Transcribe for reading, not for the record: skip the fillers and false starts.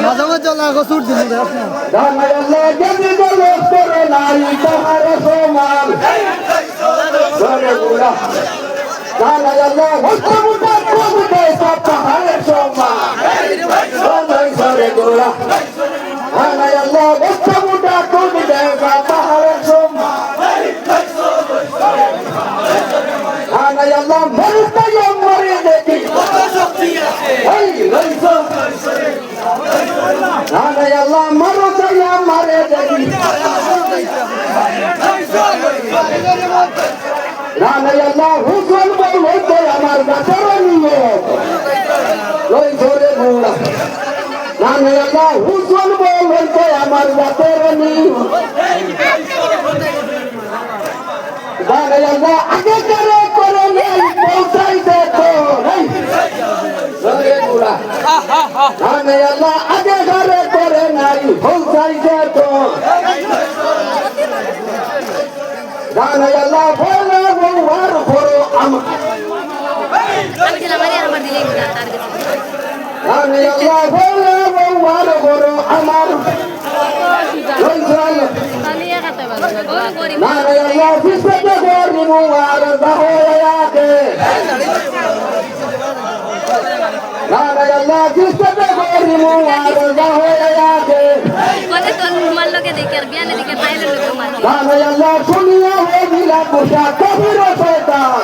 মাঝে মাঝে লাগো সুর দিন জানাই আল্লাহ যদি দলত করে নাই তাহার সমান করে গুড়া জানাই আল্লাহ হস্তমুটা কবুতে সব পাহাড়ের সমান জানাই করে গুড়া জানাই আল্লাহ হস্তমুটা কবুতে সব পাহাড়ের সমান জানাই আল্লাহ মরুতাই মরে দেখি এই রইছো জানাই আল্লাহ মরুতাই মরে দেখি জানাই আল্লাহ হুসন বলতে আমার গাছের নিয়ে লই ধরে ঘোড়া জানাই আল্লাহ হুসন বলতে আমার গাছের নিয়ে জানাই আল্লাহ আগে করে নেই পৌঁছাই দেখো ধরে ঘোড়া জানাই আল্লাহ আগে করে নাই পৌঁছাই দেখো জানাই আল্লাহ বলে বউয়ার করো আমার জানাই আল্লাহ বলে বউয়ার করো আমার জানাই আল্লাহ বিশ্বতে করি বউয়ার দাহয়াকে জানাই আল্লাহ বিশ্বতে করি বউয়ার দাহয়াকে জানাই আল্লাহ শুনিয়া হয়ে দিলা পোশাক কবির শয়তান